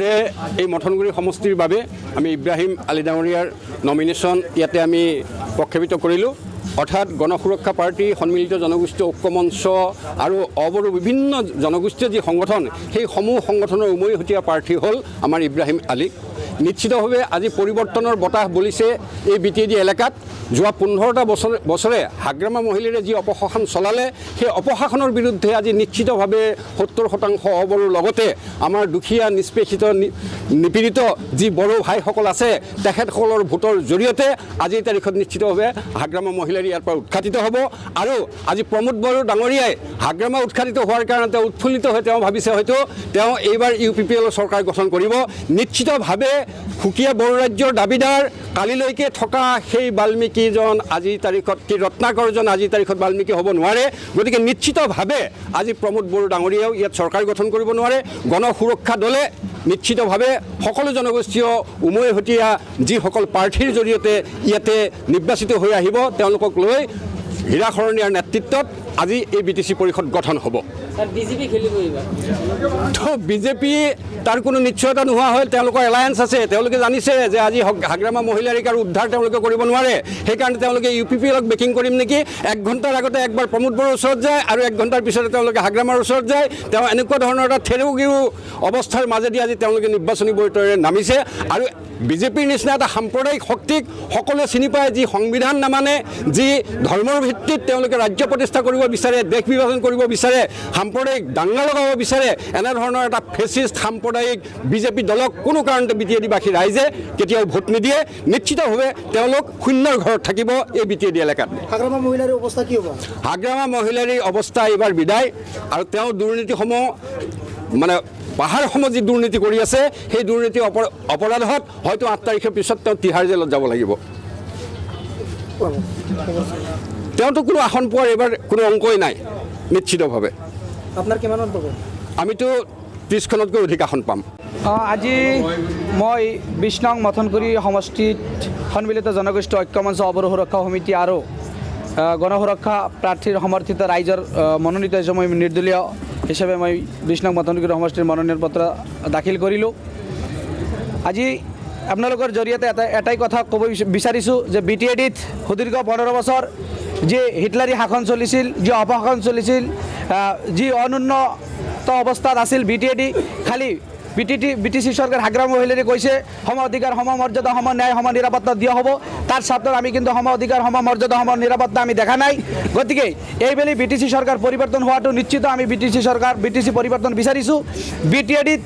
ইতিমধ্যে এই মথনগুৰি সমষ্টিৰ বাবে আমি ইব্ৰাহিম আলী ডাঙৰীয়াৰ নমিনেশ্যন ইয়াতে আমি প্ৰক্ষেপিত কৰিলোঁ। অৰ্থাৎ গণসুৰক্ষা পাৰ্টি, সন্মিলিত জনগোষ্ঠী ঐক্য মঞ্চ আৰু অবৰো বিভিন্ন জনগোষ্ঠীয় যি সংগঠন, সেই সমূহ সংগঠনৰ উমৈহতীয়া প্ৰাৰ্থী হ'ল আমাৰ ইব্ৰাহিম আলী। নিশ্চিতভাৱে আজি পৰিৱৰ্তনৰ বতাহ বলিছে এই BTAD এলেকাত। যোৱা 15টা বছৰে হাগ্ৰামা মহিলাৰে যি অপশাসন চলালে, সেই অপশাসনৰ বিৰুদ্ধে আজি নিশ্চিতভাৱে 70% অবৰোৰ লগতে আমাৰ দুখীয়া নিষ্পেষিত নিপীড়িত যি বড়ো ভাইসকল আছে, তেখেতসকলৰ ভোটৰ জৰিয়তে আজিৰ তাৰিখত নিশ্চিতভাৱে হাগ্ৰামা মহিলাৰ ইয়াৰ পৰা উৎখাটিত হ'ব। আৰু আজি প্ৰমোদ বড়ো ডাঙৰীয়াই হাগ্ৰামা উৎখাটিত হোৱাৰ কাৰণে তেওঁ উৎফুল্লিত হৈ তেওঁ ভাবিছে হয়তো তেওঁ এইবাৰ UPPL চৰকাৰ গঠন কৰিব। নিশ্চিতভাৱে সুকীয়া বড়ো ৰাজ্যৰ দাবীদাৰ কালিলৈকে থকা সেই বাল্মীকিজন আজিৰ তাৰিখত কি ৰত্নাকৰজন আজিৰ তাৰিখত বাল্মীকি হ'ব নোৱাৰে। গতিকে নিশ্চিতভাৱে আজি প্ৰমোদ বড়ো ডাঙৰীয়াও ইয়াত চৰকাৰ গঠন কৰিব নোৱাৰে। গণসুৰক্ষা দলে নিশ্চিতভাৱে সকলো জনগোষ্ঠীয় উমৈহতীয়া যিসকল প্ৰাৰ্থীৰ জৰিয়তে ইয়াতে নিৰ্বাচিত হৈ আহিব, তেওঁলোকক লৈ হীৰাশৰণীয়াৰ নেতৃত্বত আজি এই BTC পৰিষদ গঠন হ'ব। তো বিজেপি তাৰ কোনো নিশ্চয়তা নোহোৱা হ'ল। তেওঁলোকৰ এলায়েন্স আছে, তেওঁলোকে জানিছে যে আজি হাগ্ৰামা মহিলাৰীক আৰু উদ্ধাৰ তেওঁলোকে কৰিব নোৱাৰে। সেইকাৰণে তেওঁলোকে UPPLক বেকিং কৰিম নেকি, 1 ঘণ্টাৰ আগতে একবাৰ প্ৰমোদ বড়োৰ ওচৰত যায় আৰু 1 ঘণ্টাৰ পিছতে তেওঁলোকে হাগ্ৰামাৰ ওচৰত যায়। তেওঁ এনেকুৱা ধৰণৰ এটা থেৰু গেৰু অৱস্থাৰ মাজেদি আজি তেওঁলোকে নিৰ্বাচনী বৈঠকেৰে নামিছে। আৰু বিজেপিৰ নিচিনা এটা সাম্প্ৰদায়িক শক্তিক সকলোৱে চিনি পায়, যি সংবিধান নামানে, যি ধৰ্মৰ ভিত্তিত তেওঁলোকে ৰাজ্য প্ৰতিষ্ঠা কৰিব বিচাৰে, দেশ বিভাজন কৰিব বিচাৰে, সাম্প্ৰদায়িক দাঙ্গা লগাব বিচাৰে, এনেধৰণৰ এটা ফেচিষ্ট সাম্প্ৰদায়িক বিজেপি দলক কোনো কাৰণতে BTAD-বাসী ৰাইজে কেতিয়াও ভোট নিদিয়ে। নিশ্চিতভাৱে তেওঁলোক শূন্যৰ ঘৰত থাকিব এই BTAD এলেকাত। হাগ্ৰামা মহিলাৰ অৱস্থা কি হ'ব? হাগ্ৰামা মহিলাৰ অৱস্থা এইবাৰ বিদায়। আৰু তেওঁ দুৰ্নীতিসমূহ মানে পাহাৰসমূহ যি দুৰ্নীতি কৰি আছে, সেই দুৰ্নীতি অপৰাধত হয়তো 8 তাৰিখৰ পিছত তেওঁ তিহাৰ জেলত যাব লাগিব। তেওঁতো কোনো আসন পোৱাৰ এইবাৰ কোনো অংকই নাই নিশ্চিতভাৱে। আপোনাৰ কিমানত পাব? আমিতো 30খনতকৈ অধিক আসন পাম। আজি মই 20 নং মথনগুৰি সমষ্টিত সন্মিলিত জনগোষ্ঠী ঐক্য মঞ্চ অবৰো সুৰক্ষা সমিতি আৰু গণসুৰক্ষা প্ৰাৰ্থীৰ সমৰ্থিত ৰাইজৰ মনোনীত হিচাপে মই নিৰ্দলীয় হিচাপে মই 20 নং মথনগুৰি সমষ্টিৰ মনোনয়ন পত্ৰ দাখিল কৰিলোঁ। আজি আপোনালোকৰ জৰিয়তে এটাই কথা ক'ব বিচাৰিছোঁ যে BTAD-ত সুদীৰ্ঘ 15 বছৰ যি হিটলাৰী শাসন চলিছিল, যি অপশাসন চলিছিল, যি অনুন্নত অৱস্থাত আছিল BTAD, খালি BTC চৰকাৰ হাগ্ৰামা মহিলাৰে কৈছে সম অধিকাৰ, সম মৰ্যাদা, সম ন্যায়, সম নিৰাপত্তা দিয়া হ'ব। তাৰ স্বাৰ্থত আমি কিন্তু সম অধিকাৰ, সম মৰ্যাদা, সম নিৰাপত্তা আমি দেখা নাই। গতিকে এইবেলি BTC চৰকাৰ পৰিৱৰ্তন হোৱাটো নিশ্চিত। আমি BTC পৰিৱৰ্তন বিচাৰিছোঁ। BTAD-ত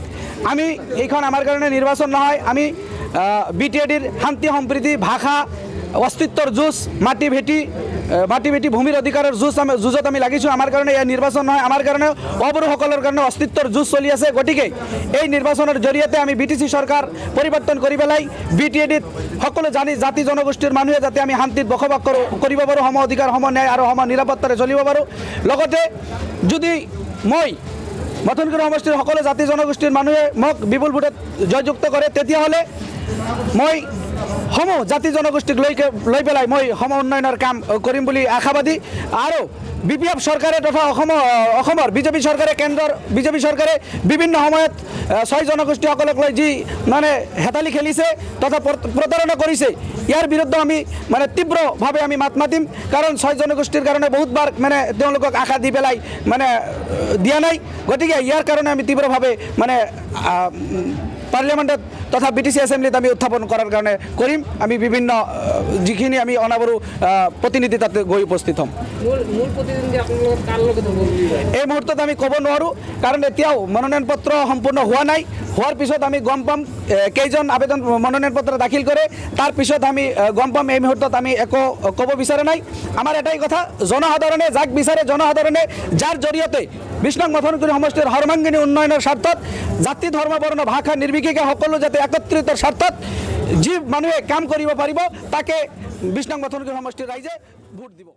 আমি এইখন আমাৰ কাৰণে নিৰ্বাচন নহয়, আমি BTAD-ৰ শান্তি সম্প্ৰীতি, ভাষা, অস্তিত্বৰ যুঁজ, মাটি ভেটি ভূমিৰ অধিকাৰৰ যুঁজত আমি লাগিছোঁ। আমাৰ কাৰণে এয়া নিৰ্বাচন নহয়, আমাৰ কাৰণে অবৰোসকলৰ কাৰণে অস্তিত্বৰ যুঁজ চলি আছে। গতিকে এই নিৰ্বাচনৰ জৰিয়তে আমি BTC চৰকাৰ পৰিৱৰ্তন কৰি পেলাই BTAD-ত সকলো জাতি জনগোষ্ঠীৰ মানুহে যাতে আমি শান্তিত বসবাস কৰিব পাৰোঁ, সম অধিকাৰ, সম ন্যায় আৰু সম নিৰাপত্তাৰে চলিব পাৰোঁ। লগতে যদি মই মথনগুৰি সমষ্টিৰ সকলো জাতি জনগোষ্ঠীৰ মানুহে মোক বিপুল ভোটত জয়যুক্ত কৰে, তেতিয়াহ'লে মই সমূহ জাতি জনগোষ্ঠীক লৈ পেলাই মই সম উন্নয়নৰ কাম কৰিম বুলি আশাবাদী। আৰু BPF চৰকাৰে তথা অসমৰ বিজেপি চৰকাৰে, কেন্দ্ৰৰ বিজেপি চৰকাৰে বিভিন্ন সময়ত 6 জনগোষ্ঠীসকলক লৈ যি মানে হেতালি খেলিছে তথা প্ৰতাৰণা কৰিছে, ইয়াৰ বিৰুদ্ধে আমি মানে তীব্ৰভাৱে আমি মাত মাতিম। কাৰণ 6 জনগোষ্ঠীৰ কাৰণে বহুতবাৰ মানে তেওঁলোকক আশা দি পেলাই মানে দিয়া নাই। গতিকে ইয়াৰ কাৰণে আমি তীব্ৰভাৱে মানে পাৰ্লিয়ামেণ্টত তথা BTC এছেম্বলিত আমি উত্থাপন কৰাৰ কাৰণে কৰিম। আমি বিভিন্ন যিখিনি আমি অনাবৰো প্ৰতিনিধি তাতে গৈ উপস্থিত হ'ম। এই মুহূৰ্তত আমি ক'ব নোৱাৰোঁ, কাৰণ এতিয়াও মনোনয়ন পত্ৰ সম্পূৰ্ণ হোৱা নাই। হোৱাৰ পিছত আমি গম পাম কেইজন মনোনয়ন পত্ৰ দাখিল কৰে, তাৰ পিছত আমি গম পাম। এই মুহূৰ্তত আমি একো ক'ব বিচৰা নাই। আমাৰ এটাই কথা, জনসাধাৰণে যাক বিচাৰে, জনসাধাৰণে যাৰ জৰিয়তে 20 নং মথনগুৰি সমষ্টিৰ সৰ্বাংগীন উন্নয়নৰ স্বাৰ্থত, জাতি ধৰ্ম বৰ্ণ ভাষা নিৰ্বিশেষে সকলো যাতে একত্ৰিতৰ স্বাৰ্থত যি মানুহে কাম কৰিব পাৰিব, তাকে 20 নং মথনগুৰি সমষ্টিৰ ৰাইজে ভোট দিব।